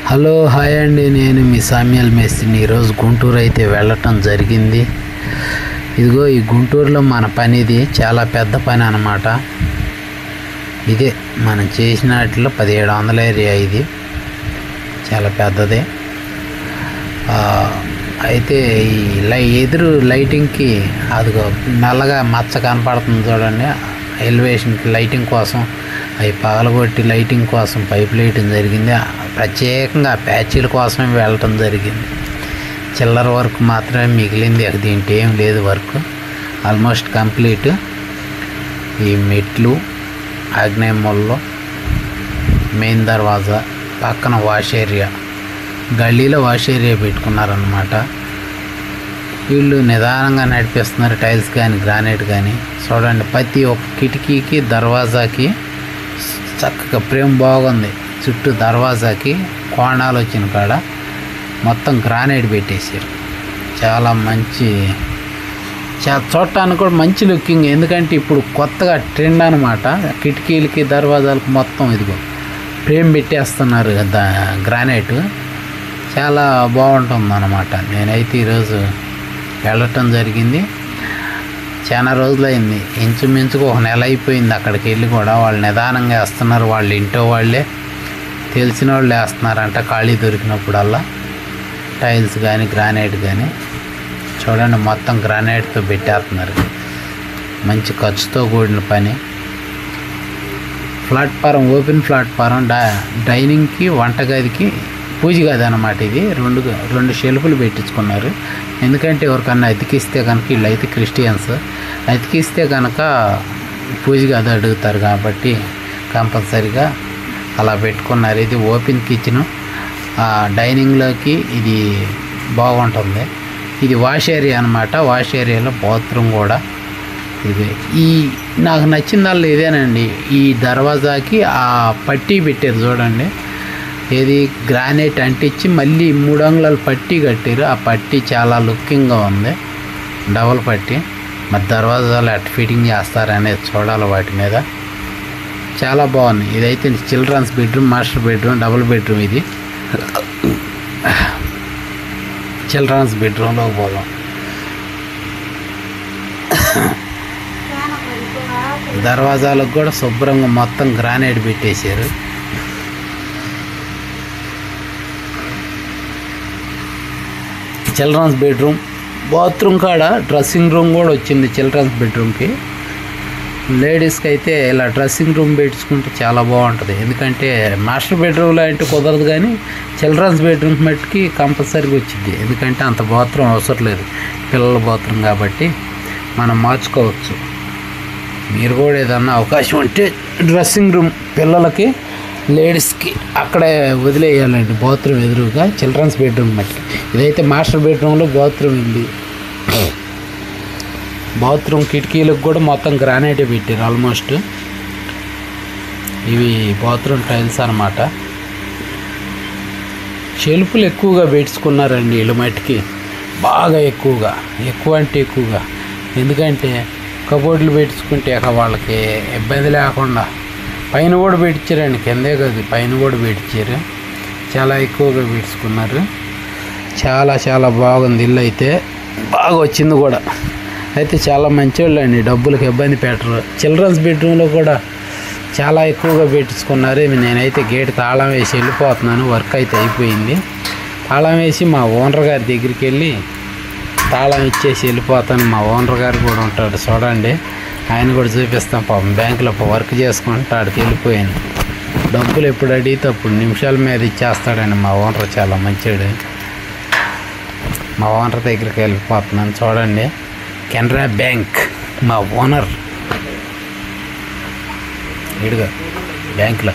Hello hi అండి, నేను మీ Samuel మేస్త్రిని. ఈరోజు గుంటూరు అయితే వెళ్ళటం జరిగింది. ఇదిగో ఈ గుంటూరులో మన పని ఇది చాలా పెద్ద పని అన్నమాట. ఇదే మనం చేసిన వాటిలో 1700 ఏరియా, ఇది చాలా పెద్దదే. అయితే ఈ ఎదురు లైటింగ్కి అదిగో నల్లగా మచ్చ కనపడుతుంది చూడండి, ఎలివేషన్కి లైటింగ్ కోసం అవి పగలగొట్టి లైటింగ్ కోసం పైప్ వేయటం జరిగింది. ప్రత్యేకంగా ప్యాచీల కోసమే వెళ్ళటం జరిగింది. చిల్లర వర్క్ మాత్రమే మిగిలింది, దీంట్లో ఏం లేదు. Work almost complete. ఈ మెట్లు, ఆగ్నేయ మూలలో మెయిన్ దర్వాజా పక్కన వాష్ ఏరియా, గల్లీలో వాష్ ఏరియా పెట్టుకున్నారన్నమాట. వీళ్ళు నిదానంగా నడిపిస్తున్నారు. టైల్స్ కానీ గ్రానైట్ కానీ చూడండి, ప్రతి ఒక్క కిటికీకి దర్వాజాకి చక్కగా ఫ్రేమ్ బాగుంది. చుట్టూ దర్వాజాకి కోణాలు వచ్చిన కాడ మొత్తం గ్రానైట్ పెట్టేసారు. చాలా మంచి, చూడటానికి కూడా మంచి లుకింగ్. ఎందుకంటే ఇప్పుడు కొత్తగా ట్రెండ్ అనమాట. కిటికీలకి దర్వాజాలకు మొత్తం ఇదిగో ఫ్రేమ్ పెట్టేస్తున్నారు కదా, గ్రానైట్. చాలా బాగుంటుంది అన్నమాట. నేనైతే ఈరోజు వెళ్ళటం జరిగింది. చాలా రోజులైంది, ఇంచుమించుకు 1 నెల అయిపోయింది అక్కడికి వెళ్ళి కూడా. వాళ్ళు నిదానంగా వేస్తున్నారు, వాళ్ళు ఇంటో వాళ్ళే, తెలిసిన వాళ్ళు వేస్తున్నారంట ఖాళీ దొరికినప్పుడల్లా. టైల్స్ కానీ గ్రానైట్ కానీ చూడండి, మొత్తం గ్రానైట్తో పెట్టేస్తున్నారు. మంచి ఖర్చుతో కూడిన పని. ప్లాట్ఫారం, ఓపెన్ ప్లాట్ఫారం, డైనింగ్కి వంటగదికి పూజ గది అన్నమాట. ఇది రెండు షెల్ఫ్లు పెట్టించుకున్నారు. ఎందుకంటే ఎవరికన్నా అతికిస్తే కనుక, వీళ్ళైతే క్రిస్టియన్స్, అతికిస్తే కనుక పూజ గది అడుగుతారు కాబట్టి కంపల్సరిగా అలా పెట్టుకున్నారు. ఇది ఓపెన్ కిచెను. డైనింగ్లోకి ఇది బాగుంటుంది. ఇది వాష్ ఏరియా అనమాట. వాష్ ఏరియాలో బాత్రూమ్ కూడా ఇది. నాకు నచ్చిందల్లా ఇదేనండి. ఈ దర్వాజాకి ఆ పట్టీ పెట్టారు చూడండి, ఏది గ్రానైట్ అంటించి మళ్ళీ 3 అంగుళాల పట్టీ కట్టారు. ఆ పట్టీ చాలా లుకింగ్గా ఉంది, డబల్ పట్టీ. మరి దర్వాజాలు ఎట్ ఫిట్టింగ్ చేస్తారనేది చూడాలి వాటి మీద. చాలా బాగుంది. ఇదైతే children's bedroom, master bedroom, double bedroom. ఇది చిల్డ్రన్స్ బెడ్రూమ్లోకి పోదాం. దర్వాజాలకు కూడా శుభ్రంగా మొత్తం గ్రానైట్ పెట్టేశారు. చిల్డ్రన్స్ బెడ్రూమ్, బాత్రూమ్ కాడ డ్రెస్సింగ్ రూమ్ కూడా వచ్చింది. చిల్డ్రన్స్ బెడ్రూమ్కి లేడీస్కి అయితే ఇలా డ్రెస్సింగ్ రూమ్ పెట్టుకుంటే చాలా బాగుంటుంది. ఎందుకంటే మాస్టర్ బెడ్రూమ్లో అంటే కుదరదు, కానీ చిల్డ్రన్స్ బెడ్రూమ్ మట్టుకి కంపల్సరీగా వచ్చింది. ఎందుకంటే అంత బాత్రూమ్ అవసరం లేదు, పిల్లల బాత్రూమ్ కాబట్టి మనం మార్చుకోవచ్చు. మీరు కూడా ఏదన్నా అవకాశం ఉంటే డ్రెస్సింగ్ రూమ్ పిల్లలకి, లేడీస్కి అక్కడే వదిలేయాలండి, బాత్రూమ్ ఎదురుగా. చిల్డ్రన్స్ బెడ్రూమ్ మట్టి. ఇదైతే మాస్టర్ బెడ్రూమ్లో బాత్రూమ్ ఉంది. బాత్రూమ్ కిటికీలకు కూడా మొత్తం గ్రానైటే పెట్టారు ఆల్మోస్ట్. ఇవి బాత్రూమ్ టైల్స్ అన్నమాట. షెల్ఫ్లు ఎక్కువగా పెట్టుకున్నారండి వీళ్ళు మట్టికి, బాగా ఎక్కువ అంటే ఎక్కువగా. ఎందుకంటే కబోర్డులు పెట్టుకుంటే వాళ్ళకి ఇబ్బంది లేకుండా పైన కూడా పెట్టించారండి, కిందే కాదు పైన కూడా పెట్టించారు. చాలా ఎక్కువగా పెట్టుకున్నారు. చాలా బాగుంది. ఇల్లు అయితే బాగా వచ్చింది కూడా. అయితే చాలా మంచివాళ్ళు అండి, డబ్బులకు ఇబ్బంది పెట్టరు. చిల్డ్రన్స్ బెడ్రూమ్లో కూడా చాలా ఎక్కువగా పెట్టించుకున్నారు. నేనైతే గేట్ తాళం వేసి వెళ్ళిపోతున్నాను. వర్క్ అయితే అయిపోయింది. తాళం వేసి మా ఓనర్ గారి దగ్గరికి వెళ్ళి తాళం ఇచ్చేసి వెళ్ళిపోతాను. మా ఓనర్ గారు కూడా ఉంటాడు చూడండి, ఆయన కూడా చూపిస్తాం. పాపం బ్యాంకులో వర్క్ చేసుకుంటాడు, వెళ్ళిపోయాను. డబ్బులు ఎప్పుడు అడిగితే అప్పుడు నిమిషాల మీద ఇచ్చేస్తాడండి మా ఓనర్, చాలా మంచివాడు. మా ఓనర్ దగ్గరికి వెళ్ళిపోతున్నాను చూడండి. కెనరా బ్యాంక్ మా ఓనర్ ఇడుగా బ్యాంకులో